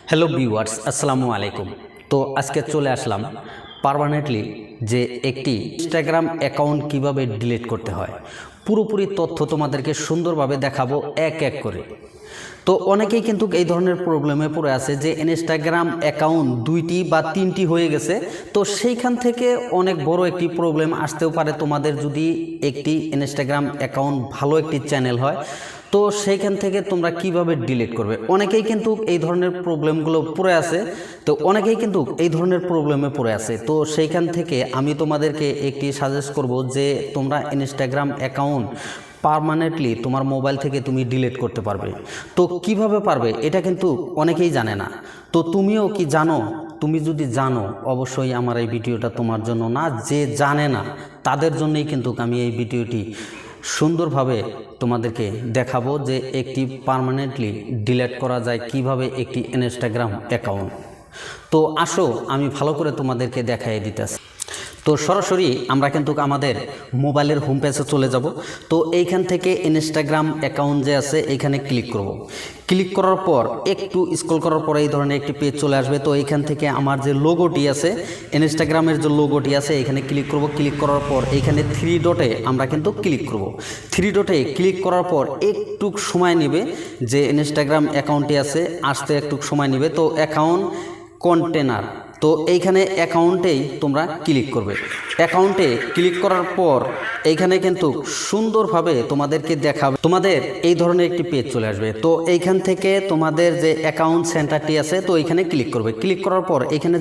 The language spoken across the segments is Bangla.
হ্যালো ভিউয়ার্স, আসসালামু আলাইকুম। তো আজকে চলে আসলাম পার্মানেন্টলি যে একটি ইনস্টাগ্রাম অ্যাকাউন্ট কিভাবে ডিলিট করতে হয়, পুরোপুরি তথ্য তোমাদেরকে সুন্দরভাবে দেখাবো এক এক করে। তো অনেকেই কিন্তু এই ধরনের প্রবলেমে পড়ে আছে যে ইনস্টাগ্রাম অ্যাকাউন্ট 2টি বা 3টি হয়ে গেছে। তো সেইখান থেকে অনেক বড় একটি প্রবলেম আসতেও পারে তোমাদের, যদি একটি ইনস্টাগ্রাম অ্যাকাউন্ট ভালো একটি চ্যানেল হয়। তো সেইখান থেকে তোমরা কিভাবে ডিলিট করবে, অনেকেই কিন্তু এই ধরনের প্রবলেমগুলো পড়ে আছে। তো অনেকেই কিন্তু এই ধরনের প্রবলেমে পড়ে আছে। তো সেইখান থেকে আমি তোমাদেরকে একটি সাজেস্ট করব যে তোমরা ইনস্টাগ্রাম অ্যাকাউন্ট পার্মানেন্টলি তোমার মোবাইল থেকে তুমি ডিলিট করতে পারবে। তো কিভাবে পারবে এটা কিন্তু অনেকেই জানে না। তো তুমিও কি জানো? তুমি যদি জানো অবশ্যই আমার এই ভিডিওটা তোমার জন্য না, যে জানে না তাদের জন্যই কিন্তু আমি এই ভিডিওটি সুন্দরভাবে তোমাদেরকে দেখাবো যে একটি পার্মানেন্টলি ডিলিট করা যায় কিভাবে একটি ইনস্টাগ্রাম অ্যাকাউন্ট। তো আসো আমি ভালো করে তোমাদেরকে দেখাই দিতেছি। তো সরাসরি আমরা কিন্তু আমাদের মোবাইলের হোম পেজে চলে যাব। তো এইখান থেকে ইনস্টাগ্রাম অ্যাকাউন্ট যে আছে এইখানে ক্লিক করব। ক্লিক করার পর একটু স্ক্রল করার পর এই ধরনের একটি পেজ চলে আসবে। তো এইখান থেকে আমার যে লোগোটি আছে, ইনস্টাগ্রামের যে লোগোটি আছে এখানে ক্লিক করব। ক্লিক করার পর এইখানে 3 ডটে আমরা কিন্তু ক্লিক করব। 3 ডটে ক্লিক করার পর একটু সময় নেবে, যে ইনস্টাগ্রাম অ্যাকাউন্টটি আছে আসতে একটু সময় নেবে। তো অ্যাকাউন্ট কন্টেনার, তো এইখানে অ্যাকাউন্টেই তোমরা ক্লিক করবে। অ্যাকাউন্টে ক্লিক করার পর এইখানে কিন্তু সুন্দরভাবে তোমাদেরকে দেখাবে, তোমাদের এই ধরনের একটি পেজ চলে আসবে। তো এইখান থেকে তোমাদের যে অ্যাকাউন্ট সেন্টারটি আছে তো এইখানে ক্লিক করবে। ক্লিক করার পর এখানে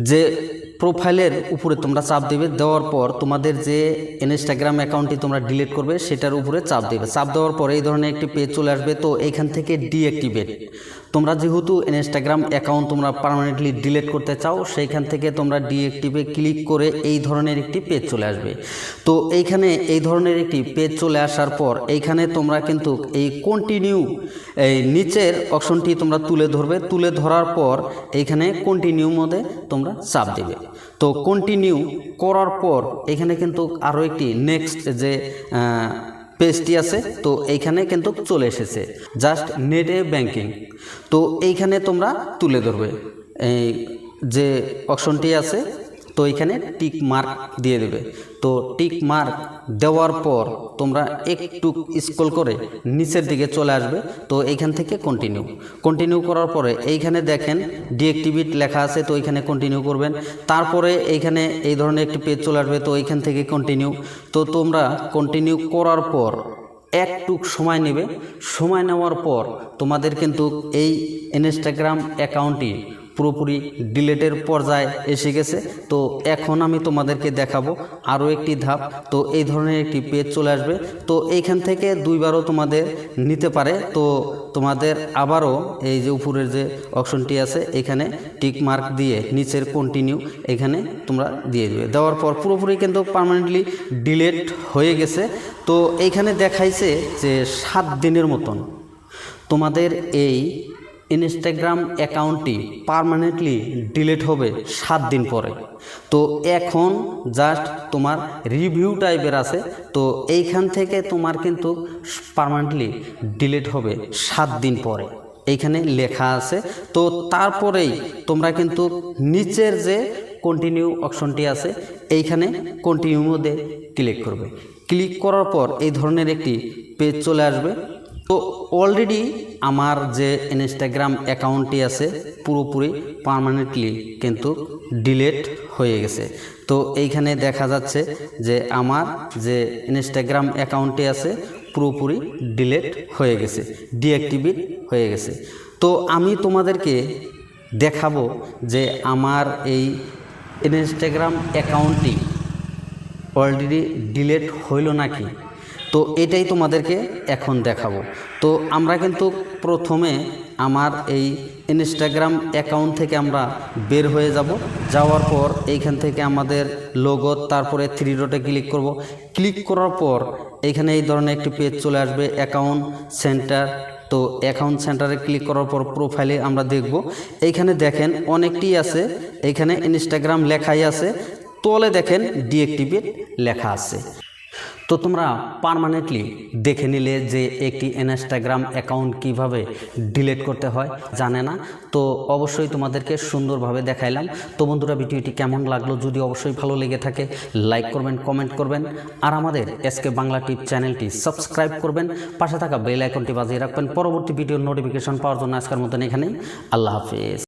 যে প্রোফাইলের উপরে তোমরা চাপ দেবে। দেওয়ার পর তোমাদের যে ইনস্টাগ্রাম অ্যাকাউন্টটি তোমরা ডিলিট করবে সেটার উপরে চাপ দেবে। চাপ দেওয়ার পর এই ধরনের একটি পেজ চলে আসবে। তো এইখান থেকে ডিঅ্যাক্টিভেট, তোমরা যেহেতু ইনস্টাগ্রাম অ্যাকাউন্ট তোমরা পার্মানেন্টলি ডিলিট করতে চাও, সেইখান থেকে তোমরা ডিঅ্যাক্টিভে ক্লিক করে এই ধরনের একটি পেজ চলে আসবে। তো এইখানে এই ধরনের একটি পেজ চলে আসার পর এইখানে তোমরা কিন্তু এই কন্টিনিউ, এই নিচের অপশনটি তোমরা তুলে ধরবে। তুলে ধরার পর এইখানে কন্টিনিউ মোডে তোমরা চাপ দেবে। তো কন্টিনিউ করার পর এখানে কিন্তু আরও একটি নেক্সট যে পেজটি আছে তো এইখানে কিন্তু চলে এসেছে জাস্ট নেটে ব্যাংকিং। তো এইখানে তোমরা তুলে ধরবে এই যে অপশনটি আছে, তো এইখানে টিক মার্ক দিয়ে দেবে। তো টিক মার্ক দেওয়ার পর তোমরা একটু স্ক্রল করে নিচের দিকে চলে আসবে। তো এইখান থেকে কন্টিনিউ করার পরে এইখানে দেখেন ডিঅ্যাক্টিভেট লেখা আছে, তো এইখানে কন্টিনিউ করবেন। তারপরে এইখানে এই ধরনের একটি পেজ চলে আসবে। তো এইখান থেকে কন্টিনিউ, তো তোমরা কন্টিনিউ করার পর একটু সময় নেবে। সময় নেওয়ার পর তোমাদের কিন্তু এই ইনস্টাগ্রাম অ্যাকাউন্টটি পুরোপুরি ডিলিটের পর্যায়ে এসে গেছে। তো এখন আমি তোমাদেরকে দেখাবো আরও একটি ধাপ। তো এই ধরনের একটি পেজ চলে আসবে। তো এইখান থেকে দুইবারও তোমাদের নিতে পারে। তো তোমাদের আবারও এই যে উপরের যে অপশনটি আছে এখানে টিক মার্ক দিয়ে নিচের কন্টিনিউ এখানে তোমরা দিয়ে দেবে। দেওয়ার পর পুরোপুরি কিন্তু পার্মানেন্টলি ডিলিট হয়ে গেছে। তো এইখানে দেখাইছে যে 7 দিনের মতন তোমাদের এই ইনস্টাগ্রাম অ্যাকাউন্টটি পার্মানেন্টলি ডিলিট হবে 7 দিন পরে। তো এখন জাস্ট তোমার রিভিউ টাইপের আছে। তো এইখান থেকে তোমার কিন্তু পার্মানেন্টলি ডিলিট হবে 7 দিন পরে, এইখানে লেখা আছে। তো তারপরেই তোমরা কিন্তু নিচের যে কন্টিনিউ অপশনটি আছে এইখানে কন্টিনিউ মোডে ক্লিক করবে। ক্লিক করার পর এই ধরনের একটি পেজ চলে আসবে। তো অলরেডি আমার যে ইনস্টাগ্রাম অ্যাকাউন্টটি আছে পুরোপুরি পার্মানেন্টলি কিন্তু ডিলিট হয়ে গেছে। তো এইখানে দেখা যাচ্ছে যে আমার যে ইনস্টাগ্রাম অ্যাকাউন্টটি আছে পুরোপুরি ডিলিট হয়ে গেছে, ডিঅ্যাক্টিভেট হয়ে গেছে। তো আমি তোমাদেরকে দেখাবো যে আমার এই ইনস্টাগ্রাম অ্যাকাউন্টটি অলরেডি ডিলিট হইল নাকি। তো এটাই তোমাদেরকে এখন দেখাবো। তো আমরা কিন্তু প্রথমে আমার এই ইনস্টাগ্রাম অ্যাকাউন্ট থেকে আমরা বের হয়ে যাব। যাওয়ার পর এইখান থেকে আমাদের লোগো, তারপরে 3 ডটে ক্লিক করব। ক্লিক করার পর এইখানে এই ধরনের একটি পেজ চলে আসবে অ্যাকাউন্ট সেন্টার। তো অ্যাকাউন্ট সেন্টারে ক্লিক করার পর প্রোফাইলে আমরা দেখব। এইখানে দেখেন অনেকটি আছে, এইখানে ইনস্টাগ্রাম লেখাই আছে, তলে দেখেন ডিঅ্যাক্টিভেট লেখা আছে। তো তোমরা পার্মানেন্টলি দেখে নিলে যে একটি ইনস্টাগ্রাম অ্যাকাউন্ট কিভাবে ডিলিট করতে হয়, জানে না তো অবশ্যই তোমাদেরকে সুন্দরভাবে দেখাইলাম। তো বন্ধুরা, ভিডিওটি কেমন লাগলো যদি অবশ্যই ভালো লেগে থাকে লাইক করবেন, কমেন্ট করবেন, আর আমাদের এসকে বাংলা টিপ চ্যানেলটি সাবস্ক্রাইব করবেন, পাশে থাকা বেল আইকনটি বাজিয়ে রাখবেন পরবর্তী ভিডিওর নোটিফিকেশন পাওয়ার জন্য। আজকের মতন এখানেই, আল্লাহ হাফেজ।